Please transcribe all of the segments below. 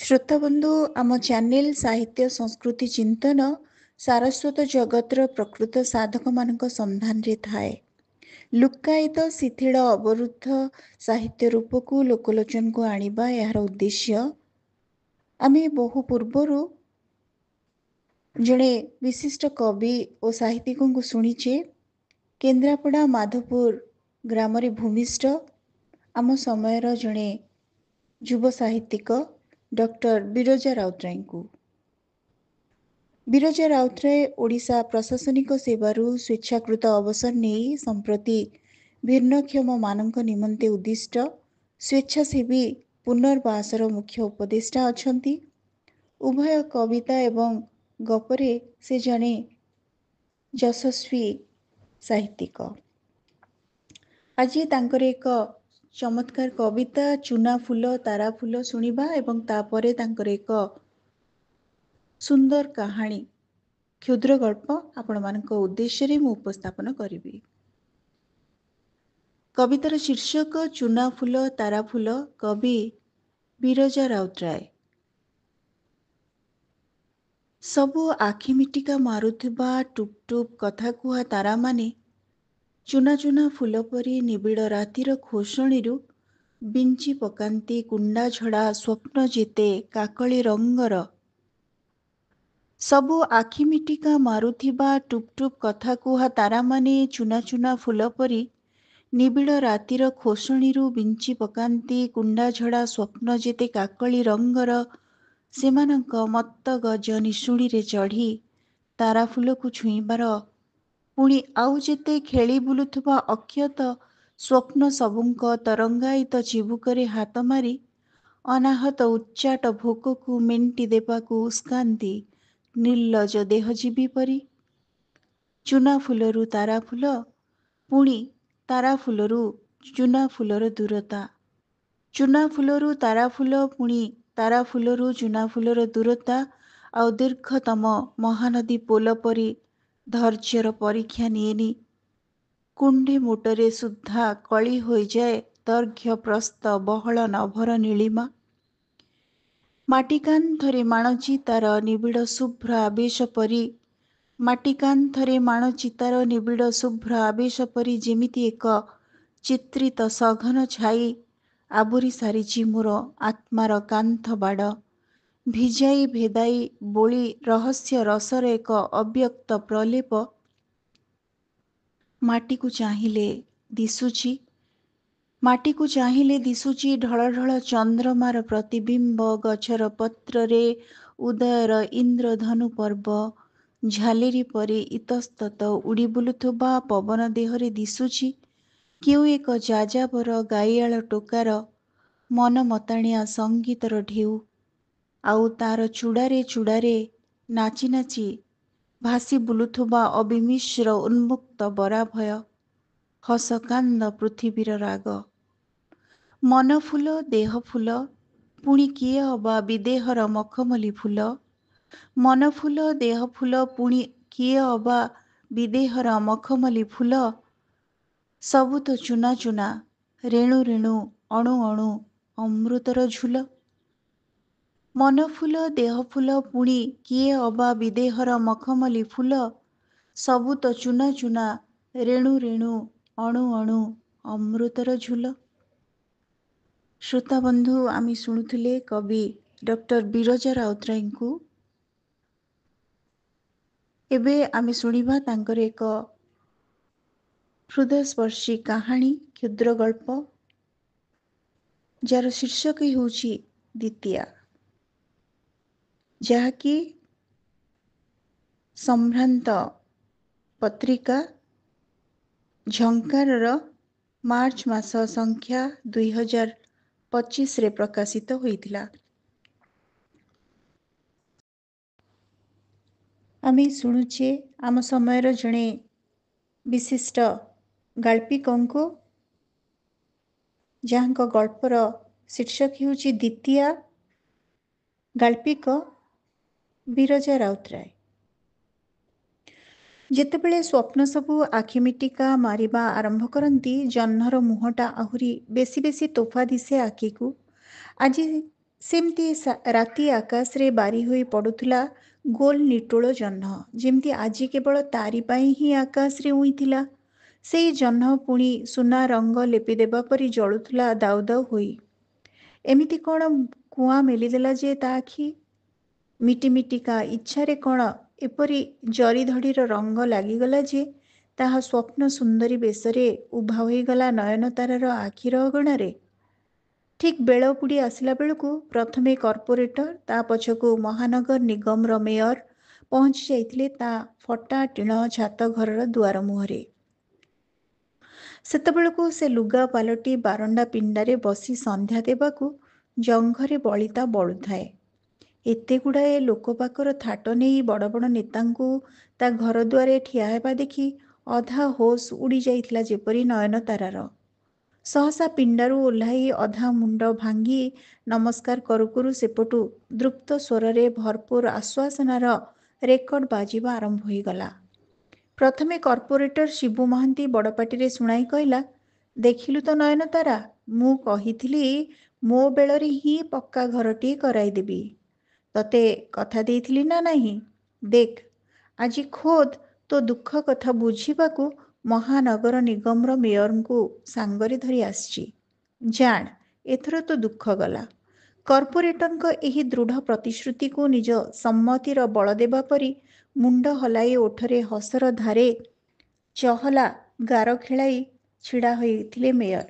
ଶ୍ରୋତାବନ୍ଧୁ ଆମ ଚ୍ୟାନେଲ ସାହିତ୍ୟ ସଂସ୍କୃତି ଚିନ୍ତନ ସାରସ୍ୱତ ଜଗତର ପ୍ରକୃତ ସାଧକମାନଙ୍କ ସନ୍ଧାନରେ ଥାଏ। ଲୁକ୍କାୟିତ ଶିଥିଳ ଅବରୁଦ୍ଧ ସାହିତ୍ୟ ରୂପକୁ ଲୋକଲୋଚନକୁ ଆଣିବା ଏହାର ଉଦ୍ଦେଶ୍ୟ। ଆମେ ବହୁ ପୂର୍ବରୁ ଜଣେ ବିଶିଷ୍ଟ କବି ଓ ସାହିତ୍ୟିକଙ୍କୁ ଶୁଣିଛେ। କେନ୍ଦ୍ରାପଡ଼ା ମାଧପୁର ଗ୍ରାମରେ ଭୂମିଷ୍ଠ ଆମ ସମୟର ଜଣେ ଯୁବ ସାହିତ୍ୟିକ ଡକ୍ଟର ବିରଜା ରାଉତରାୟଙ୍କୁ। ବିରଜା ରାଉତରାୟ ଓଡ଼ିଶା ପ୍ରଶାସନିକ ସେବାରୁ ସ୍ୱେଚ୍ଛାକୃତ ଅବସର ନେଇ ସମ୍ପ୍ରତି ଭିନ୍ନକ୍ଷମମାନଙ୍କ ନିମନ୍ତେ ଉଦ୍ଦିଷ୍ଟ ସ୍ୱେଚ୍ଛାସେବୀ ପୁନର୍ବାସର ମୁଖ୍ୟ ଉପଦେଷ୍ଟା ଅଛନ୍ତି। ଉଭୟ କବିତା ଏବଂ ଗପରେ ସେ ଜଣେ ଯଶସ୍ୱୀ ସାହିତ୍ୟିକ। ଆଜି ତାଙ୍କର ଏକ ଚମତ୍କାର କବିତା ଚୁନା ଫୁଲ ତାରା ଫୁଲ ଶୁଣିବା ଏବଂ ତାପରେ ତାଙ୍କର ଏକ ସୁନ୍ଦର କାହାଣୀ କ୍ଷୁଦ୍ର ଗଳ୍ପ ଆପଣମାନଙ୍କ ଉଦ୍ଦେଶ୍ୟରେ ମୁଁ ଉପସ୍ଥାପନ କରିବି। କବିତାର ଶୀର୍ଷକ ଚୁନା ଫୁଲ ତାରା ଫୁଲ, କବି ବିରଜା ରାଉତରାୟ। ସବୁ ଆଖି ମିଟିକା ମାରୁଥିବା ଟୁପ୍ ଟୁପ୍ କଥା କୁହା ତାରାମାନେ ଚୁନା ଚୁନା ଫୁଲ ପରି ନିବିଡ଼ ରାତିର ଖୋସଣିରୁ ବିଞ୍ଚି ପକାନ୍ତି କୁଣ୍ଡା ଝଡ଼ା ସ୍ୱପ୍ନ ଯେତେ କାକଳି ରଙ୍ଗର। ସବୁ ଆଖି ମିଟିକା ମାରୁଥିବା ଟୁପ୍ ଟୁପ୍ କଥା କୁହା ତାରାମାନେ ଚୁନା ଚୁନା ଫୁଲ ପରି ନିବିଡ଼ ରାତିର ଖୋସଣିରୁ ବିଞ୍ଚି ପକାନ୍ତି କୁଣ୍ଡା ଝଡ଼ା ସ୍ୱପ୍ନ ଯେତେ କାକଳି ରଙ୍ଗର। ସେମାନଙ୍କ ମତ୍ତ ଗଜ ନିଶୁଣିରେ ଚଢ଼ି ତାରା ଫୁଲକୁ ଛୁଇଁବାର ପୁଣି ଆଉ ଯେତେ ଖେଳି ବୁଲୁଥିବା ଅକ୍ଷତ ସ୍ୱପ୍ନ ସବୁଙ୍କ ତରଙ୍ଗାୟିତ ଚିବୁକରେ ହାତ ମାରି ଅନାହତ ଉଚ୍ଚାଟ ଭୋକକୁ ମେଣ୍ଟି ଦେବାକୁ ଉସ୍କାନ୍ତି ନିର୍ଲଜ ଦେହଜୀବୀ ପରି। ଚୁନା ଫୁଲରୁ ତାରା ଫୁଲ, ପୁଣି ତାରା ଫୁଲରୁ ଚୁନା ଫୁଲର ଦୂରତା। ଚୁନା ଫୁଲରୁ ତାରା ଫୁଲ, ପୁଣି ତାରା ଫୁଲରୁ ଚୁନା ଫୁଲର ଦୂରତା ଆଉ ଦୀର୍ଘତମ ମହାନଦୀ ପୋଲ ପରି ଧୈର୍ଯ୍ୟର ପରୀକ୍ଷା ନିଏନି। କୁଣ୍ଡେ ମୋଟରେ ସୁଦ୍ଧା କଳି ହୋଇଯାଏ ଦୈର୍ଘ୍ୟ ପ୍ରସ୍ତ ବହଳ ନଭର ନୀଳିମା। ମାଟି କାନ୍ଥରେ ମାଣଚି ତାର ନିବିଡ଼ ଶୁଭ୍ର ଆବେଶ ପରି, ମାଟି କାନ୍ଥରେ ମାଣଚି ତାର ନିବିଡ଼ ଶୁଭ୍ର ଆବେଶ ପରି ଯେମିତି ଏକ ଚିତ୍ରିତ ସଘନ ଛାଇ ଆବୁରି ସାରିଛି ମୋର ଆତ୍ମାର କାନ୍ଥ ବାଡ଼। ଭିଜାଇ ଭେଦାଇ ବୋଳି ରହସ୍ୟ ରସର ଏକ ଅବ୍ୟକ୍ତ ପ୍ରଲେପ ମାଟିକୁ ଚାହିଁଲେ ଦିଶୁଛି। ମାଟିକୁ ଚାହିଁଲେ ଦିଶୁଛି ଢଳ ଢଳ ଚନ୍ଦ୍ରମାର ପ୍ରତିବିମ୍ବ। ଗଛର ପତ୍ରରେ ଉଦୟର ଇନ୍ଦ୍ରଧନୁ ପର୍ବ ଝାଲେରି ପରି ଇତସ୍ତତ ଉଡ଼ି ବୁଲୁଥିବା ପବନ ଦେହରେ ଦିଶୁଛି କେଉଁ ଏକ ଯାଯାବର ଗାଇଆଳ ଟୋକାର ମନ ମତାଣିଆ ସଙ୍ଗୀତର ଢେଉ। ଆଉ ତାର ଚୂଡ଼ାରେ ଚୂଡ଼ାରେ ନାଚି ନାଚି ଭାସି ବୁଲୁଥିବା ଅବିମିଶ୍ର ଉନ୍ମୁକ୍ତ ବରାଭୟ ହସ କାନ୍ଦ ପୃଥିବୀର ରାଗ। ମନ ଫୁଲ ଦେହ ଫୁଲ, ପୁଣି କିଏ ଅବା ବିଦେହର ମଖମଲି ଫୁଲ। ମନ ଫୁଲ ଦେହ ଫୁଲ, ପୁଣି କିଏ ଅବା ବିଦେହର ମଖମଲି ଫୁଲ। ସବୁ ତ ଚୁନା ଚୁନା ରେଣୁ ରେଣୁ ଅଣୁ ଅଣୁ ଅମୃତର ଝୁଲ। ମନ ଫୁଲ ଦେହ ଫୁଲ, ପୁଣି କିଏ ଅବା ବିଦେହର ମଖମଲି ଫୁଲ। ସବୁ ତ ଚୁନା ଚୁନା ରେଣୁ ରେଣୁ ଅଣୁ ଅଣୁ ଅମୃତର ଝୁଲ। ଶ୍ରୋତାବନ୍ଧୁ, ଆମେ ଶୁଣୁଥିଲେ କବି ଡକ୍ଟର ବିରଜା ରାଉତରାୟଙ୍କୁ। ଏବେ ଆମେ ଶୁଣିବା ତାଙ୍କର ଏକ ହୃଦୟସ୍ପର୍ଶୀ କାହାଣୀ କ୍ଷୁଦ୍ର ଗଳ୍ପ, ଯାହାର ଶୀର୍ଷକ ହେଉଛି ଦ୍ୱିତୀୟା, ଯାହାକି ସମ୍ଭ୍ରାନ୍ତ ପତ୍ରିକା ଝଙ୍କାରର ମାର୍ଚ୍ଚ ମାସ ସଂଖ୍ୟା 2025ରେ ପ୍ରକାଶିତ ହୋଇଥିଲା। ଆମେ ଶୁଣୁଛେ ଆମ ସମୟର ଜଣେ ବିଶିଷ୍ଟ ଗାଳ୍ପିକଙ୍କୁ, ଯାହାଙ୍କ ଗଳ୍ପର ଶୀର୍ଷକ ହେଉଛି ଦ୍ୱିତୀୟା। ଗାଳ୍ପିକ ବିରଜା ରାଉତରାୟ। ଯେତେବେଳେ ସ୍ୱପ୍ନ ସବୁ ଆଖିମିଟିକା ମାରିବା ଆରମ୍ଭ କରନ୍ତି, ଜହ୍ନର ମୁହଁଟା ଆହୁରି ବେଶୀ ବେଶୀ ତୋଫା ଦିଶେ ଆଖିକୁ। ଆଜି ସେମିତି ରାତି ଆକାଶରେ ବାରି ହୋଇ ପଡ଼ୁଥିଲା ଗୋଲ ନିଟୋଳ ଜହ୍ନ, ଯେମିତି ଆଜି କେବଳ ତାରି ପାଇଁ ହିଁ ଆକାଶରେ ଉଇଁଥିଲା। ସେଇ ଜହ୍ନ ପୁଣି ସୁନା ରଙ୍ଗ ଲେପି ଦେବା ପରି ଜଳୁଥିଲା ଦାଉ ଦାଉ ହୋଇ। ଏମିତି କ'ଣ କୁଆଁ ମେଲିଦେଲା ଯେ ତା ଆଖି? ମିଟିମିଟିକା ଇଚ୍ଛାରେ କ'ଣ ଏପରି ଜରିଧଡ଼ିର ରଙ୍ଗ ଲାଗିଗଲା ଯେ ତାହା ସ୍ୱପ୍ନ ସୁନ୍ଦରୀ ବେଶରେ ଉଭା ହୋଇଗଲା ନୟନତାରାର ଆଖିର ଅଗଣାରେ? ଠିକ୍ ବେଳ ବୁଡ଼ି ଆସିଲା ବେଳକୁ ପ୍ରଥମେ କର୍ପୋରେଟର, ତା ପଛକୁ ମହାନଗର ନିଗମର ମେୟର ପହଞ୍ଚି ଯାଇଥିଲେ ତା ଫଟା ଟିଣ ଛାତ ଘରର ଦୁଆର ମୁହଁରେ। ସେତେବେଳକୁ ସେ ଲୁଗା ପାଲଟି ବାରଣ୍ଡା ପିଣ୍ଡାରେ ବସି ସନ୍ଧ୍ୟା ଦେବାକୁ ଜଙ୍ଘରେ ବଳିତା ବଳୁଥାଏ। ଏତେ ଗୁଡ଼ାଏ ଲୋକ ପାଖର ଥାଟ ନେଇ ବଡ଼ ବଡ଼ ନେତାଙ୍କୁ ତା ଘର ଦୁଆରେ ଠିଆ ହେବା ଦେଖି ଅଧା ହୋସ ଉଡ଼ି ଯାଇଥିଲା ଯେପରି ନୟନତାରାର। ସହସା ପିଣ୍ଡାରୁ ଓହ୍ଲାଇ ଅଧା ମୁଣ୍ଡ ଭାଙ୍ଗି ନମସ୍କାର କରୁ କରୁ ସେପଟୁ ଦୃପ୍ତ ସ୍ୱରରେ ଭରପୁର ଆଶ୍ୱାସନାର ରେକର୍ଡ ବାଜିବା ଆରମ୍ଭ ହୋଇଗଲା। ପ୍ରଥମେ କର୍ପୋରେଟର ଶିବୁ ମହାନ୍ତି ବଡ଼ ପାଟିରେ ଶୁଣାଇ କହିଲା, ଦେଖିଲୁ ତ ନୟନତାରା, ମୁଁ କହିଥିଲି ମୋ ବେଳରେ ହିଁ ପକ୍କା ଘରଟିଏ କରାଇଦେବି। ତତେ କଥା ଦେଇଥିଲି ନା ନାହିଁ? ଦେଖ, ଆଜି ଖୋଦ୍ ତୋ ଦୁଃଖ କଥା ବୁଝିବାକୁ ମହାନଗର ନିଗମର ମେୟରଙ୍କୁ ସାଙ୍ଗରେ ଧରି ଆସିଛି। ଜାଣ, ଏଥର ତୋ ଦୁଃଖ ଗଲା। କର୍ପୋରେଟରଙ୍କ ଏହି ଦୃଢ଼ ପ୍ରତିଶ୍ରୁତିକୁ ନିଜ ସମ୍ମତିର ବଳ ଦେବା ପରି ମୁଣ୍ଡ ହଲାଇ ଓଠରେ ହସର ଧାରେ ଚହଲା ଗାର ଖେଳାଇ ଛିଡ଼ା ହୋଇଥିଲେ ମେୟର।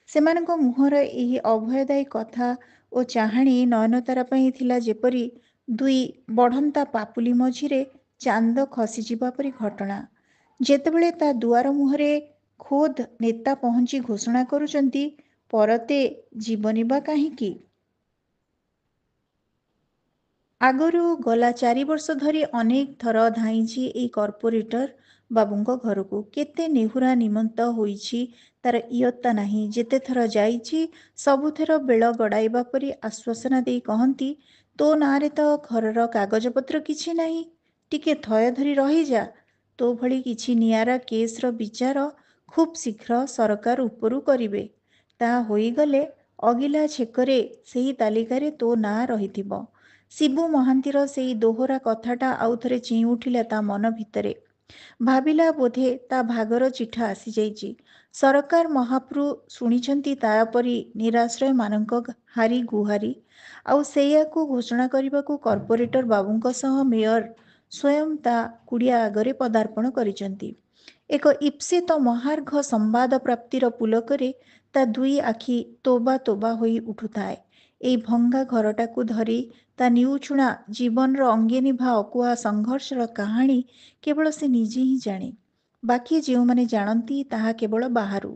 ସେମାନଙ୍କ ମୁହଁର ଏହି ଅଭୟଦାୟୀ କଥା ଓ ଚାହାଣୀ ନୟନତାରା ପାଇଁ ଥିଲା ଯେପରି ଦୁଇ ବଢ଼ନ୍ତା ପାପୁଲି ମଝିରେ ଚାନ୍ଦ ଖସିଯିବା ପରି ଘଟଣା। ଯେତେବେଳେ ତା ଦୁଆର ମୁହଁରେ ଖୋଦ୍ ନେତା ପହଞ୍ଚି ଘୋଷଣା କରୁଛନ୍ତି, ପରତେ ଯିବନି ବା କାହିଁକି? ଆଗରୁ ଗଲା 4 ବର୍ଷ ଧରି ଅନେକ ଥର ଧାଇଁଛି ଏଇ କର୍ପୋରେଟର ବାବୁଙ୍କ ଘରକୁ। କେତେ ନେହୁରା ନିମନ୍ତ ହୋଇଛି ତାର ଇୟତ୍ତା ନାହିଁ। ଯେତେ ଥର ଯାଇଛି ସବୁଥର ବେଳ ଗଡ଼ାଇବା ପରି ଆଶ୍ୱାସନା ଦେଇ କହନ୍ତି, ତୋ ନାଁରେ ତ ଘରର କାଗଜପତ୍ର କିଛି ନାହିଁ, ଟିକେ ଥୟ ଧରି ରହିଯା। ତୋ ଭଳି କିଛି ନିଆରା କେସ୍ର ବିଚାର ଖୁବ୍ ଶୀଘ୍ର ସରକାର ଉପରୁ କରିବେ। ତାହା ହୋଇଗଲେ ଅଗିଲା ଛେକରେ ସେହି ତାଲିକାରେ ତୋ ନାଁ ରହିଥିବ। ଶିବୁ ମହାନ୍ତିର ସେଇ ଦୋହରା କଥାଟା ଆଉଥରେ ଚେଇଁ ଉଠିଲା ତା ମନ ଭିତରେ। ଭାବିଲା ବୋଧେ ତା ଭାଗର ଚିଠା ଆସିଯାଇଛି। ସରକାର ମହାପ୍ରୁ ଶୁଣିଛନ୍ତି ତାପରି ନିରାଶ୍ରୟମାନଙ୍କ ହାରି ଗୁହାରି, ଆଉ ସେଇଆକୁ ଘୋଷଣା କରିବାକୁ କର୍ପୋରେଟର ବାବୁଙ୍କ ସହ ମେୟର ସ୍ୱୟଂ ତା କୁଡ଼ିଆ ଆଗରେ ପଦାର୍ପଣ କରିଛନ୍ତି। ଏକ ଇପ୍ସିତ ମହାର୍ଘ ସମ୍ବାଦ ପ୍ରାପ୍ତିର ପୁଲକରେ ତା ଦୁଇ ଆଖି ତୋବା ତୋବା ହୋଇ ଉଠୁଥାଏ। ଏଇ ଭଙ୍ଗା ଘରଟାକୁ ଧରି ତା ନିଉଛୁଣା ଜୀବନର ଅଙ୍ଗେ ନିଭା ଅକୁହା ସଂଘର୍ଷର କାହାଣୀ କେବଳ ସେ ନିଜେ ହିଁ ଜାଣେ। ବାକି ଯେଉଁମାନେ ଜାଣନ୍ତି ତାହା କେବଳ ବାହାରୁ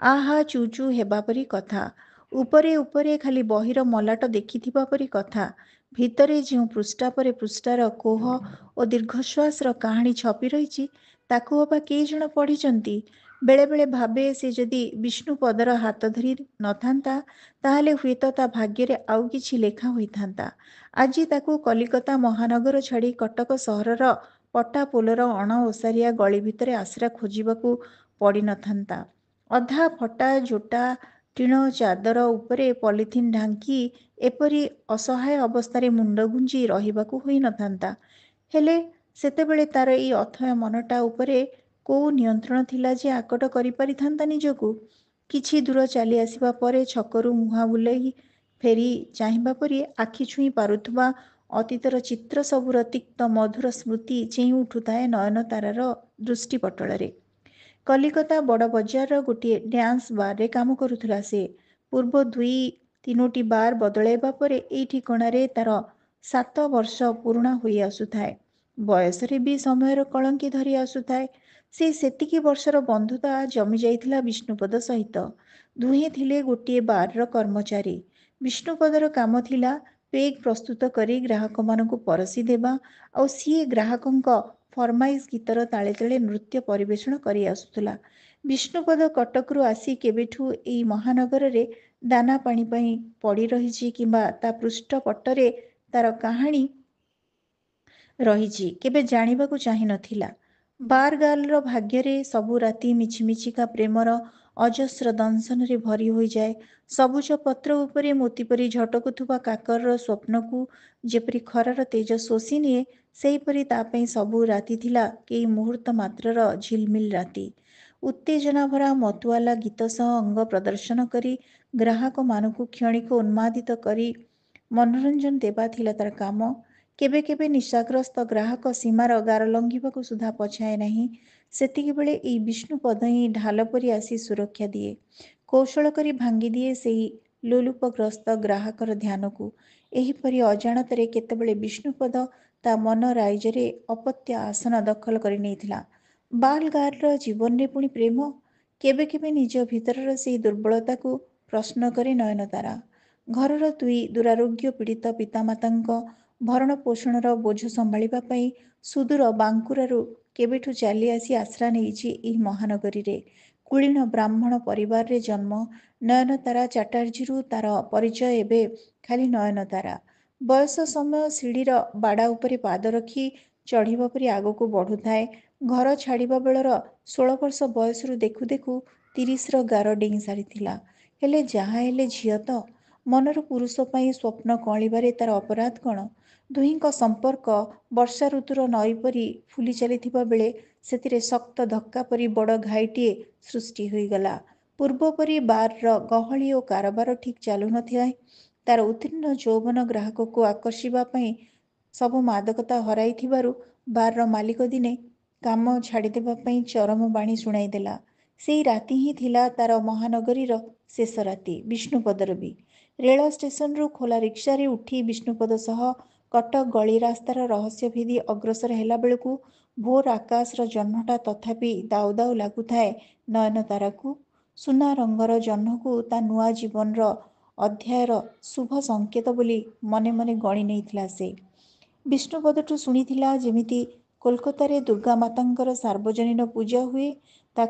ଆହା ଚୁ ଚୁ ହେବା ପରି କଥା, ଉପରେ ଉପରେ ଖାଲି ବହିର ମଲାଟ ଦେଖିଥିବା ପରି କଥା। ଭିତରେ ଯେଉଁ ପୃଷ୍ଠା ପରେ ପୃଷ୍ଠାର କୋହ ଓ ଦୀର୍ଘଶ୍ୱାସର କାହାଣୀ ଛପି ରହିଛି ତାକୁ ଅବା କେଇ ଜଣ ପଢ଼ିଛନ୍ତି? ବେଳେବେଳେ ଭାବେ ସେ ଯଦି ବିଷ୍ଣୁପଦର ହାତ ଧରି ନଥାନ୍ତା ତାହେଲେ ହୁଏତ ତା ଭାଗ୍ୟରେ ଆଉ କିଛି ଲେଖା ହୋଇଥାନ୍ତା। ଆଜି ତାକୁ କଲିକତା ମହାନଗର ଛାଡ଼ି କଟକ ସହରର ପଟା ପୋଲର ଅଣଓସାରିଆ ଗଳି ଭିତରେ ଆଶ୍ରା ଖୋଜିବାକୁ ପଡ଼ିନଥାନ୍ତା। ଅଧା ଫଟା ଜୋଟା ଟିଣ ଚାଦର ଉପରେ ପଲିଥିନ୍ ଢାଙ୍କି ଏପରି ଅସହାୟ ଅବସ୍ଥାରେ ମୁଣ୍ଡ ଗୁଞ୍ଜି ରହିବାକୁ ହୋଇନଥାନ୍ତା। ହେଲେ ସେତେବେଳେ ତାର ଏଇ ଅଥୟ ମନଟା ଉପରେ କୋଉ ନିୟନ୍ତ୍ରଣ ଥିଲା ଯେ ଆକଟ କରିପାରିଥାନ୍ତା ନିଜକୁ? କିଛି ଦୂର ଚାଲି ଆସିବା ପରେ ଛକରୁ ମୁହଁ ବୁଲେଇ ଫେରି ଚାହିଁବା ପରି ଆଖି ଛୁଇଁ ପାରୁଥିବା ଅତୀତର ଚିତ୍ର ସବୁର ତିକ୍ତ ମଧୁର ସ୍ମୃତି ଚେଇଁ ଉଠୁଥାଏ ନୟନତାରାର ଦୃଷ୍ଟିପଟଳରେ। କଲିକତା ବଡ଼ ବଜାରର ଗୋଟିଏ ଡ୍ୟାନ୍ସ ବାର୍ରେ କାମ କରୁଥିଲା ସେ। ପୂର୍ବ 2-3ଟି ବାର୍ ବଦଳାଇବା ପରେ ଏଇ ଠିକଣାରେ ତାର 7 ବର୍ଷ ପୁରୁଣା ହୋଇ ଆସୁଥାଏ। ବୟସରେ ବି ସମୟର କଳଙ୍କି ଧରି ଆସୁଥାଏ। ସେ ସେତିକି ବର୍ଷର ବନ୍ଧୁତା ଜମି ଯାଇଥିଲା ବିଷ୍ଣୁପଦ ସହିତ। ଦୁହେଁ ଥିଲେ ଗୋଟିଏ ବାର୍ର କର୍ମଚାରୀ। ବିଷ୍ଣୁପଦର କାମ ଥିଲା ପେଗ୍ ପ୍ରସ୍ତୁତ କରି ଗ୍ରାହକମାନଙ୍କୁ ପରସି ଦେବା, ଆଉ ସିଏ ଗ୍ରାହକଙ୍କ ଫରମାଇଶ ଗୀତର ତାଳେ ତାଳେ ନୃତ୍ୟ ପରିବେଷଣ କରି ଆସୁଥିଲା। ବିଷ୍ଣୁପଦ କଟକରୁ ଆସି କେବେଠୁ ଏଇ ମହାନଗରରେ ଦାନା ପାଣି ପାଇଁ ପଡ଼ି ରହିଛି କିମ୍ବା ତା ପୃଷ୍ଠପଟରେ ତାର କାହାଣୀ ରହିଛି କେବେ ଜାଣିବାକୁ ଚାହିଁ ନଥିଲା। ବାର ଗାର୍ଲର ଭାଗ୍ୟରେ ସବୁ ରାତି ମିଛିମିଛିକା ପ୍ରେମର ଅଜସ୍ର ଦଂଶନରେ ଭରି ହୋଇଯାଏ। ସବୁଜ ପତ୍ର ଉପରେ ମୋତି ପରି ଝଟକୁଥିବା କାକରର ସ୍ୱପ୍ନକୁ ଯେପରି ଖରାର ତେଜ ଶୋଷି ନିଏ, ସେହିପରି ତା ପାଇଁ ସବୁ ରାତି ଥିଲା କେଇ ମୁହୂର୍ତ୍ତ ମାତ୍ରର ଝିଲମିଲ ରାତି। ଉତ୍ତେଜନା ଭରା ମତୁଆଲା ଗୀତ ସହ ଅଙ୍ଗ ପ୍ରଦର୍ଶନ କରି ଗ୍ରାହକମାନଙ୍କୁ କ୍ଷଣିକ ଉନ୍ମାଦିତ କରି ମନୋରଞ୍ଜନ ଦେବା ଥିଲା ତାର କାମ। କେବେ କେବେ ନିଶାଗ୍ରସ୍ତ ଗ୍ରାହକ ସୀମାର ଗାର ଲଙ୍ଘିବାକୁ ସୁଦ୍ଧା ପଛାଏ ନାହିଁ। ସେତିକିବେଳେ ଏଇ ବିଷ୍ଣୁପଦ ହିଁ ଢାଲ ପରି ଆସି ସୁରକ୍ଷା ଦିଏ, କୌଶଳ କରି ଭାଙ୍ଗିଦିଏ ସେହି ଲୋଲୁପଗ୍ରସ୍ତ ଗ୍ରାହକର ଧ୍ୟାନକୁ। ଏହିପରି ଅଜାଣତରେ କେତେବେଳେ ବିଷ୍ଣୁପଦ ତା ମନ ରାଇଜରେ ଅପତ୍ୟ ଆସନ ଦଖଲ କରି ନେଇଥିଲା। ବାଲ୍ ଗାର୍ଲର ଜୀବନରେ ପୁଣି ପ୍ରେମ? କେବେ କେବେ ନିଜ ଭିତରର ସେହି ଦୁର୍ବଳତାକୁ ପ୍ରଶ୍ନ କରେ ନୟନତାରା। ଘରର ଦୁଇ ଦୁରାରୋଗ୍ୟ ପୀଡ଼ିତ ପିତାମାତାଙ୍କ ଭରଣ ପୋଷଣର ବୋଝ ସମ୍ଭାଳିବା ପାଇଁ ସୁଦୂର ବାଙ୍କୁରାରୁ କେବେଠୁ ଚାଲି ଆସି ଆଶ୍ରା ନେଇଛି ଏହି ମହାନଗରୀରେ। କୁଳୀନ ବ୍ରାହ୍ମଣ ପରିବାରରେ ଜନ୍ମ ନୟନତାରା ଚାଟାର୍ଜୀରୁ ତାର ପରିଚୟ ଏବେ ଖାଲି ନୟନତାରା। ବୟସ ସମୟ ସିଡ଼ିର ବାଡ଼ା ଉପରେ ପାଦ ରଖି ଚଢ଼ିବା ପରି ଆଗକୁ ବଢ଼ୁଥାଏ। ଘର ଛାଡ଼ିବା ବେଳର 16 ବର୍ଷ ବୟସରୁ ଦେଖୁ ଦେଖୁ 30ର ଗାର ଡେଇଁ ସାରିଥିଲା। ହେଲେ ଯାହା ହେଲେ ଝିଅ ତ। ମନର ପୁରୁଷ ପାଇଁ ସ୍ୱପ୍ନ କଅଁଳିବାରେ ତାର ଅପରାଧ କ'ଣ? ଦୁହିଁଙ୍କ ସମ୍ପର୍କ ବର୍ଷା ଋତୁର ନଈ ପରି ଫୁଲି ଚାଲିଥିବା ବେଳେ ସେଥିରେ ଶକ୍ତ ଧକ୍କା ପରି ବଡ଼ ଘାଇଟିଏ ସୃଷ୍ଟି ହୋଇଗଲା। ପୂର୍ବ ପରି ବାର୍ର ଗହଳି ଓ କାରବାର ଠିକ୍ ଚାଲୁ ନଥାଏ। ତାର ଉତ୍ତୀର୍ଣ୍ଣ ଯୌବନ ଗ୍ରାହକକୁ ଆକର୍ଷିବା ପାଇଁ ସବୁ ମାଦକତା ହରାଇଥିବାରୁ ବାର୍ର ମାଲିକ ଦିନେ କାମ ଛାଡ଼ିଦେବା ପାଇଁ ଚରମ ବାଣୀ ଶୁଣାଇ ଦେଲା। ସେଇ ରାତି ହିଁ ଥିଲା ତାର ମହାନଗରୀର ଶେଷ ରାତି, ବିଷ୍ଣୁପଦର ବି। ରେଳ ଷ୍ଟେସନରୁ ଖୋଲା ରିକ୍ସାରେ ଉଠି ବିଷ୍ଣୁପଦ ସହ କଟକ ଗଳି ରାସ୍ତାର ରହସ୍ୟ ଭେଦି ଅଗ୍ରସର ହେଲା ବେଳକୁ ଭୋର ଆକାଶର ଜହ୍ନଟା ତଥାପି ଦାଉ ଦାଉ ଲାଗୁଥାଏ ନୟନତାରାକୁ। ସୁନା ରଙ୍ଗର ଜହ୍ନକୁ ତା ନୂଆ ଜୀବନର ଅଧ୍ୟାୟର ଶୁଭ ସଂକେତ ବୋଲି ମନେ ମନେ ଗଣି ନେଇଥିଲା ସେ। ବିଷ୍ଣୁପଦଠୁ ଶୁଣିଥିଲା ଯେମିତି କୋଲକାତାରେ ଦୁର୍ଗାମାତାଙ୍କର ସାର୍ବଜନୀନ ପୂଜା ହୁଏ, ତା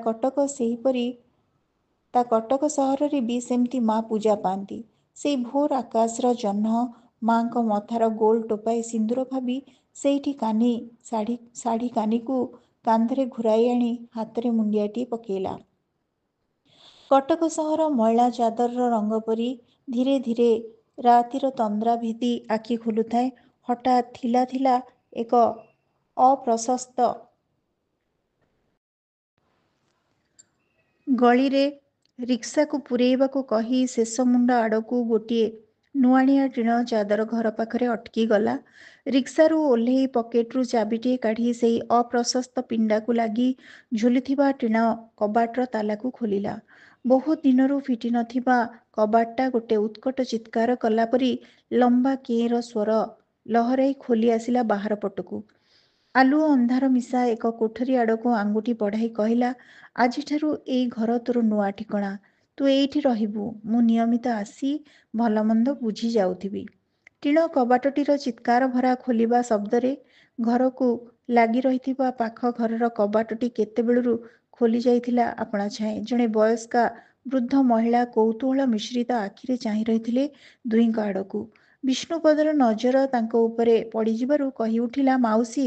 କଟକ ସହରରେ ବି ସେମିତି ମା ପୂଜା ପାଆନ୍ତି। ସେଇ ଭୋର ଆକାଶର ଜହ୍ନ ମାଙ୍କ ମଥାର ଗୋଲ ଟୋପାଏ ସିନ୍ଦୂର ଭାବି ସେଇଠି ଶାଢ଼ୀ କାନିକୁ କାନ୍ଧରେ ଘୁରାଇ ଆଣି ହାତରେ ମୁଣ୍ଡିଆଟିଏ ପକେଇଲା। କଟକ ସହର ମଇଳା ଚାଦରର ରଙ୍ଗ ପରି ଧୀରେ ଧୀରେ ରାତିର ତନ୍ଦ୍ରା ଭେଦି ଆଖି ଖୋଲୁଥାଏ। ହଠାତ୍ ଥିଲା ଥିଲା ଏକ ଅପ୍ରଶସ୍ତ ଗଳିରେ ରିକ୍ସାକୁ ପୂରେଇବାକୁ କହି ଶେଷ ମୁଣ୍ଡ ଆଡ଼କୁ ଗୋଟିଏ ନୁଆଣିଆ ଟିଣ ଚାଦର ଘର ପାଖରେ ଅଟକି ଗଲା। ରିକ୍ସାରୁ ଓହ୍ଲେଇ ପକେଟରୁ ଚାବିଟିଏ କାଢ଼ି ସେଇ ଅପ୍ରଶସ୍ତ ପିଣ୍ଡାକୁ ଲାଗି ଝୁଲୁଥିବା ଟିଣ କବାଟର ତାଲାକୁ ଖୋଲିଲା। ବହୁତ ଦିନରୁ ଫିଟି ନଥିବା କବାଟଟା ଗୋଟେ ଉତ୍କଟ ଚିତ୍କାର କଲା ପରି ଲମ୍ବା କେଁର ସ୍ୱର ଲହରାଇ ଖୋଲି ଆସିଲା ବାହାର ପଟକୁ। ଆଲୁଅ ଅନ୍ଧାର ମିଶା ଏକ କୋଠରୀ ଆଡ଼କୁ ଆଙ୍ଗୁଠି ବଢ଼ାଇ କହିଲା, ଆଜିଠାରୁ ଏଇ ଘର ତୋର ନୂଆ ଠିକଣା। ତୁ ଏଇଠି ରହିବୁ। ମୁଁ ନିୟମିତ ଆସି ଭଲମନ୍ଦ ବୁଝି ଯାଉଥିବି। ଟିଣ କବାଟଟିର ଚିତ୍କାର ଭରା ଖୋଲିବା ଶବ୍ଦରେ ଘରକୁ ଲାଗି ରହିଥିବା ପାଖ ଘରର କବାଟଟି କେତେବେଳରୁ ଖୋଲି ଯାଇଥିଲା ଆପଣାଛାଏଁ। ଜଣେ ବୟସ୍କା ବୃଦ୍ଧ ମହିଳା କୌତୂହଳ ମିଶ୍ରିତ ଆଖିରେ ଚାହିଁ ରହିଥିଲେ ଦୁହିଁଙ୍କ ଆଡ଼କୁ। ବିଷ୍ଣୁପଦର ନଜର ତାଙ୍କ ଉପରେ ପଡ଼ିଯିବାରୁ କହି ଉଠିଲା, ମାଉସୀ,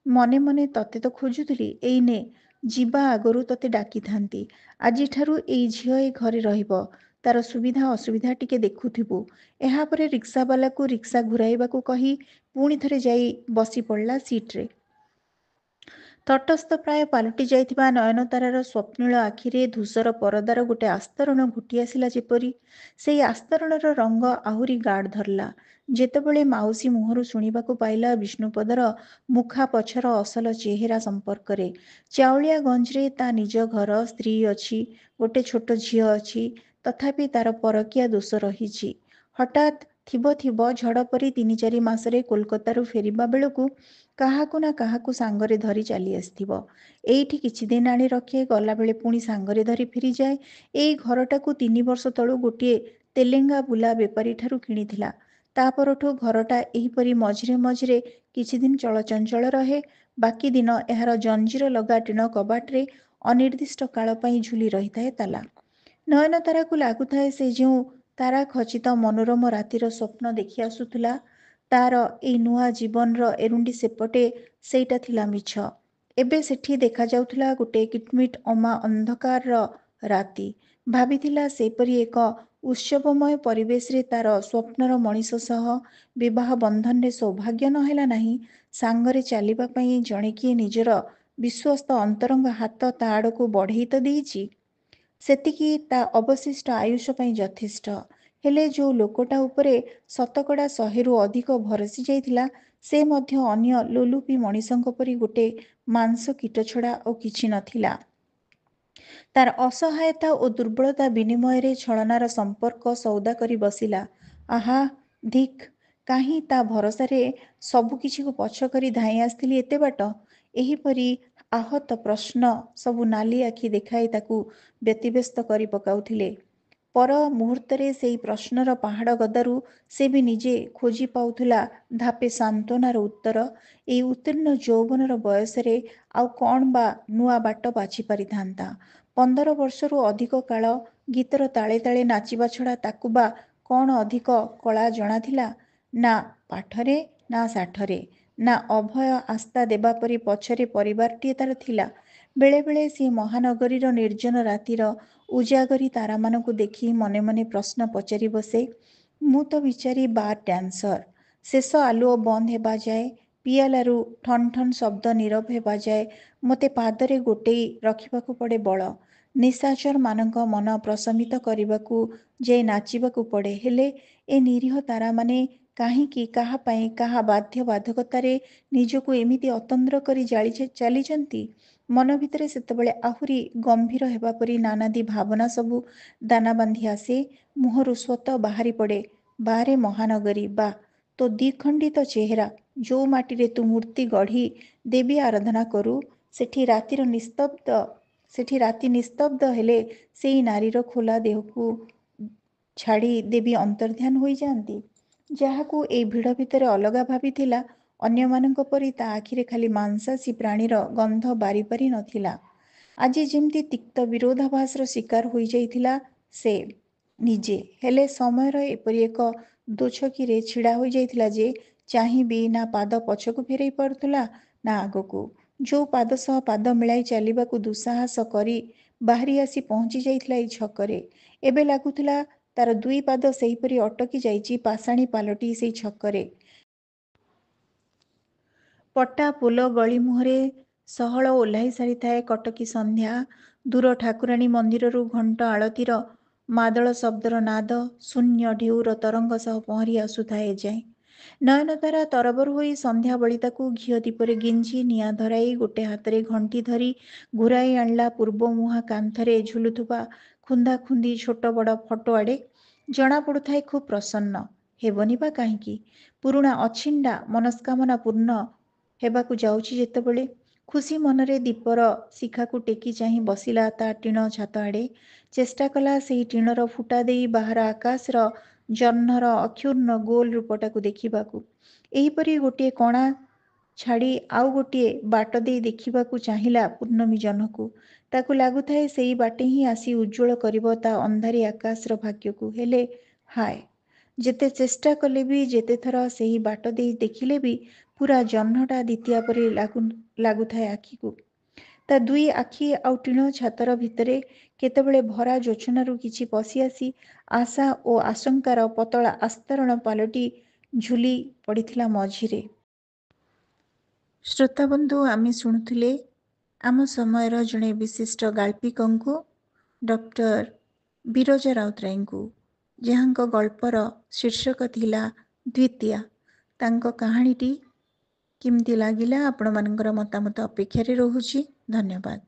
ମନେ ମନେ ତତେ ତ ଖୋଜୁଥିଲି। ଏଇ ନେ, ଯିବା ଆଗରୁ ତତେ ଡାକିଥାନ୍ତି। ଆଜିଠାରୁ ଏଇ ଝିଅ ଏ ଘରେ ରହିବ। ତାର ସୁବିଧା ଅସୁବିଧା ଟିକେ ଦେଖୁଥିବୁ। ଏହାପରେ ରିକ୍ସାବାଲାକୁ ରିକ୍ସା ଘୁରାଇବାକୁ କହି ପୁଣି ଥରେ ଯାଇ ବସି ପଡ଼ିଲା ସିଟ୍ରେ। ତଟସ୍ଥ ପ୍ରାୟ ପାଲଟି ଯାଇଥିବା ନୟନତାରାର ସ୍ୱପ୍ନିଳ ଆଖିରେ ଧୂସର ପରଦାର ଗୋଟେ ଆସ୍ତରଣ ଘୁଟି ଆସିଲା ଯେପରି। ସେଇ ଆସ୍ତରଣର ରଙ୍ଗ ଆହୁରି ଗାଢ଼ ଧରିଲା ଯେତେବେଳେ ମାଉସୀ ମୁହଁରୁ ଶୁଣିବାକୁ ପାଇଲା ବିଷ୍ଣୁପଦର ମୁଖା ପଛର ଅସଲ ଚେହେରା ସମ୍ପର୍କରେ। ଚାଉଳିଆଗଞ୍ଜରେ ତା ନିଜ ଘର, ସ୍ତ୍ରୀ ଅଛି, ଗୋଟେ ଛୋଟ ଝିଅ ଅଛି, ତଥାପି ତାର ପରକୀୟା ଦୋଷ ରହିଛି। ହଠାତ୍ ଥିବ ଝଡ଼ ପରି 3-4 ମାସରେ କୋଲକାତାରୁ ଫେରିବା ବେଳକୁ କାହାକୁ ନା କାହାକୁ ସାଙ୍ଗରେ ଧରି ଚାଲି ଆସିଥିବ। ଏଇଠି କିଛିଦିନ ଆଣି ରଖେ, ଗଲାବେଳେ ପୁଣି ସାଙ୍ଗରେ ଧରି ଫେରିଯାଏ। ଏଇ ଘରଟାକୁ 3 ବର୍ଷ ତଳୁ ଗୋଟିଏ ତେଲେଙ୍ଗା ବୁଲା ବେପାରୀଠାରୁ କିଣିଥିଲା। ତା ପରଠୁ ଘରଟା ଏହିପରି ମଝିରେ ମଝିରେ କିଛିଦିନ ଚଳଚଞ୍ଚଳ ରହେ। ବାକି ଦିନ ଏହାର ଜଞ୍ଜିର ଲଗା ଟିଣ କବାଟରେ ଅନିର୍ଦ୍ଦିଷ୍ଟ କାଳ ପାଇଁ ଝୁଲି ରହିଥାଏ ତାଲା। ନୟନତାରାକୁ ଲାଗୁଥାଏ ସେ ଯେଉଁ ତାରାଖଚିତ ମନୋରମ ରାତିର ସ୍ୱପ୍ନ ଦେଖି ଆସୁଥିଲା, ତାର ଏଇ ନୂଆ ଜୀବନର ଏରୁଣ୍ଡି ସେପଟେ ସେଇଟା ଥିଲା ମିଛ। ଏବେ ସେଠି ଦେଖାଯାଉଥିଲା ଗୋଟେ କିଟମିଟ ଅମା ଅନ୍ଧକାରର ରାତି। ଭାବିଥିଲା ସେପରି ଏକ ଉତ୍ସବମୟ ପରିବେଶରେ ତାର ସ୍ୱପ୍ନର ମଣିଷ ସହ ବିବାହ ବନ୍ଧନରେ ସୌଭାଗ୍ୟ ନହେଲା ନାହିଁ, ସାଙ୍ଗରେ ଚାଲିବା ପାଇଁ ଜଣେ କିଏ ନିଜର ବିଶ୍ୱସ୍ତ ଅନ୍ତରଙ୍ଗ ହାତ ତା ଆଡ଼କୁ ବଢ଼େଇ ତ ଦେଇଛି। ସେତିକି ତା ଅବଶିଷ୍ଟ ଆୟୁଷ ପାଇଁ ଯଥେଷ୍ଟ। ହେଲେ ଯେଉଁ ଲୋକଟା ଉପରେ ଶତକଡ଼ା 100ରୁ ଅଧିକ ଭରସି ଯାଇଥିଲା, ସେ ମଧ୍ୟ ଅନ୍ୟ ଲୋଲୁପୀ ମଣିଷଙ୍କ ପରି ଗୋଟେ ମାଂସ କୀଟ ଛଡ଼ା ଆଉ କିଛି ନଥିଲା। ତାର ଅସହାୟତା ଓ ଦୁର୍ବଳତା ବିନିମୟରେ ଛଳନାର ସମ୍ପର୍କ ସୌଦା କରି ବସିଲା। ଆହା ଧିକ୍! କାହିଁ ତା ଭରସାରେ ସବୁକିଛିକୁ ପଛ କରି ଧାଇଁ ଆସିଥିଲି ଏତେ ବାଟ? ଏହିପରି ଆହତ ପ୍ରଶ୍ନ ସବୁ ନାଲି ଆଖି ଦେଖାଇ ତାକୁ ବ୍ୟତିବ୍ୟସ୍ତ କରି ପକାଉଥିଲେ। ପର ମୁହୂର୍ତ୍ତରେ ସେଇ ପ୍ରଶ୍ନର ପାହାଡ଼ ଗଦାରୁ ସେ ବି ନିଜେ ଖୋଜି ପାଉଥିଲା ଧାପେ ସାନ୍ତ୍ୱନାର ଉତ୍ତର। ଏଇ ଉତ୍ତୀର୍ଣ୍ଣ ଯୌବନର ବୟସରେ ଆଉ କ'ଣ ବା ନୂଆ ବାଟ ବାଛି ପାରିଥାନ୍ତା? 15 ବର୍ଷରୁ ଅଧିକ କାଳ ଗୀତର ତାଳେ ତାଳେ ନାଚିବା ଛଡ଼ା ତାକୁ ବା କ'ଣ ଅଧିକ କଳା ଜଣାଥିଲା? ନା ପାଠରେ, ନା ଶାଠରେ, ନା ଅଭୟ ଆସ୍ଥା ଦେବା ପରି ପଛରେ ପରିବାରଟିଏ ତାର ଥିଲା। ବେଳେବେଳେ ସିଏ ମହାନଗରୀର ନିର୍ଜନ ରାତିର ଉଜାଗରୀ ତାରାମାନଙ୍କୁ ଦେଖି ମନେ ମନେ ପ୍ରଶ୍ନ ପଚାରି ବସେ, ମୁଁ ତ ବିଚାରି ବାର୍ ଡ୍ୟାନ୍ସର। ଶେଷ ଆଲୁଅ ବନ୍ଦ ହେବା ଯାଏ, ପିଆଲାରୁ ଠନ୍ ଠନ୍ ଶବ୍ଦ ନୀରବ ହେବା ଯାଏ ମୋତେ ପାଦରେ ଗୋଟେଇ ରଖିବାକୁ ପଡ଼େ ବଳ। ନିଶାଚରମାନଙ୍କ ମନ ପ୍ରଶମିତ କରିବାକୁ ଯାଇ ନାଚିବାକୁ ପଡ଼େ। ହେଲେ ଏ ନିରୀହ ତାରାମାନେ କାହିଁକି, କାହା ପାଇଁ, କାହା ବାଧ୍ୟବାଧକତାରେ ନିଜକୁ ଏମିତି ଅତନ୍ଦ୍ର କରି ଚାଲିଛନ୍ତି? ମନ ଭିତରେ ସେତେବେଳେ ଆହୁରି ଗମ୍ଭୀର ହେବା ପରି ନାନାଦି ଭାବନା ସବୁ ଦାନା ବାନ୍ଧି ଆସେ। ମୁହଁରୁ ସ୍ୱତ ବାହାରି ପଡ଼େ, ବାରେ ମହାନଗରୀ, ବା ତୋ ଦ୍ୱିଖଣ୍ଡିତ ଚେହେରା! ଯୋଉ ମାଟିରେ ତୁ ମୂର୍ତ୍ତି ଗଢ଼ି ଦେବୀ ଆରାଧନା କରୁ, ସେଠି ରାତି ନିସ୍ତବ୍ଧ ହେଲେ ସେଇ ନାରୀର ଖୋଲା ଦେହକୁ ଛାଡ଼ି ଦେବୀ ଅନ୍ତର୍ଦ୍ଧାନ ହୋଇଯାଆନ୍ତି। ଯାହାକୁ ଏଇ ଭିଡ଼ ଭିତରେ ଅଲଗା ଭାବିଥିଲା, ଅନ୍ୟମାନଙ୍କ ପରି ତା ଆଖିରେ ଖାଲି ମାଂସାଶୀ ପ୍ରାଣୀର ଗନ୍ଧ ବାରିପାରି ନଥିଲା। ଆଜି ଯେମିତି ତିକ୍ତ ବିରୋଧାଭାସର ଶିକାର ହୋଇଯାଇଥିଲା ସେ ନିଜେ। ହେଲେ ସମୟର ଏପରି ଏକ ଦୋଛକିରେ ଛିଡ଼ା ହୋଇଯାଇଥିଲା ଯେ ଚାହିଁ ବି ନା ପାଦ ପଛକୁ ଫେରାଇ ପାରୁଥିଲା, ନା ଆଗକୁ। ଯୋଉ ପାଦ ସହ ପାଦ ମିଳାଇ ଚାଲିବାକୁ ଦୁଃସାହସ କରି ବାହାରି ଆସି ପହଞ୍ଚି ଯାଇଥିଲା ଏଇ ଛକରେ, ଏବେ ଲାଗୁଥିଲା ତାର ଦୁଇ ପାଦ ସେହିପରି ଅଟକି ଯାଇଛି ପାଷାଣୀ ପାଲଟି ସେଇ ଛକରେ। ପଟ୍ଟା ପୋଲ ଗଳି ମୁହଁରେ ସହଳ ଓହ୍ଲାଇ ସାରିଥାଏ କଟକୀ ସନ୍ଧ୍ୟା। ଦୂର ଠାକୁରାଣୀ ମନ୍ଦିରରୁ ଘଣ୍ଟ ଆଳତୀର ମାଦଳ ଶବ୍ଦର ନାଦ ଶୂନ୍ୟ ଢେଉର ତରଙ୍ଗ ସହ ପହଁରି ଆସୁଥାଏ ଏଯାଏଁ। ନୟନତାରା ତରବର ହୋଇ ସନ୍ଧ୍ୟା ବଳିତାକୁ ଘିଅ ଦୀପରେ ଗିଞ୍ଜି ନିଆଁ ଧରାଇ ଗୋଟେ ହାତରେ ଘଣ୍ଟି ଧରି ଘୁରାଇ ଆଣିଲା ପୂର୍ବ ମୁହାଁ କାନ୍ଥରେ ଝୁଲୁଥିବା ଖୁନ୍ଦାଖୁନ୍ଦି ଛୋଟ ବଡ଼ ଫଟୋ ଆଡ଼େ। ଜଣା ପଡ଼ୁଥାଏ ଖୁବ୍ ପ୍ରସନ୍ନ। ହେବନି ବା କାହିଁକି? ପୁରୁଣା ଅଛିଣ୍ଡା ମନସ୍କାମନା ପୂର୍ଣ୍ଣ ହେବାକୁ ଯାଉଛି ଯେତେବେଳେ। ଖୁସି ମନରେ ଦୀପର ଶିଖାକୁ ଟେକି ଚାହିଁ ବସିଲା ତା ଟିଣ ଛାତ ଆଡ଼େ। ଚେଷ୍ଟା କଲା ସେହି ଟିଣର ଫୁଟା ଦେଇ ବାହାର ଆକାଶର ଜହ୍ନର ଅକ୍ଷୁର୍ଣ୍ଣ ଗୋଲ ରୂପଟାକୁ ଦେଖିବାକୁ। ଏହିପରି ଗୋଟିଏ କଣା ଛାଡ଼ି ଆଉ ଗୋଟିଏ ବାଟ ଦେଇ ଦେଖିବାକୁ ଚାହିଁଲା ପୂର୍ଣ୍ଣମୀ ଜହ୍ନକୁ। ତାକୁ ଲାଗୁଥାଏ ସେଇ ବାଟେ ହିଁ ଆସି ଉଜ୍ଜ୍ୱଳ କରିବ ତା ଅନ୍ଧାରୀ ଆକାଶର ଭାଗ୍ୟକୁ। ହେଲେ ହାୟ, ଯେତେ ଚେଷ୍ଟା କଲେ ବି, ଯେତେଥର ସେହି ବାଟ ଦେଇ ଦେଖିଲେ ବି ପୁରା ଜହ୍ନଟା ଦ୍ୱିତୀୟା ପରି ଲାଗୁଥାଏ ଆଖିକୁ। ତା ଦୁଇ ଆଖି ଆଉ ଟିଣ ଛାତର ଭିତରେ କେତେବେଳେ ଭରା ଯୋଛନାରୁ କିଛି ପଶି ଆସି ଆଶା ଓ ଆଶଙ୍କାର ପତଳା ଆସ୍ତରଣ ପାଲଟି ଝୁଲି ପଡ଼ିଥିଲା ମଝିରେ। ଶ୍ରୋତାବନ୍ଧୁ, ଆମେ ଶୁଣୁଥିଲେ ଆମ ସମୟର ଜଣେ ବିଶିଷ୍ଟ ଗାଳ୍ପିକଙ୍କୁ, ଡକ୍ଟର ବିରଜା ରାଉତରାୟଙ୍କୁ, ଯାହାଙ୍କ ଗଳ୍ପର ଶୀର୍ଷକ ଥିଲା ଦ୍ୱିତୀୟା। ତାଙ୍କ କାହାଣୀଟି କେମିତି ଲାଗିଲା, ଆପଣମାନଙ୍କର ମତାମତ ଅପେକ୍ଷାରେ ରହୁଛି। ଧନ୍ୟବାଦ।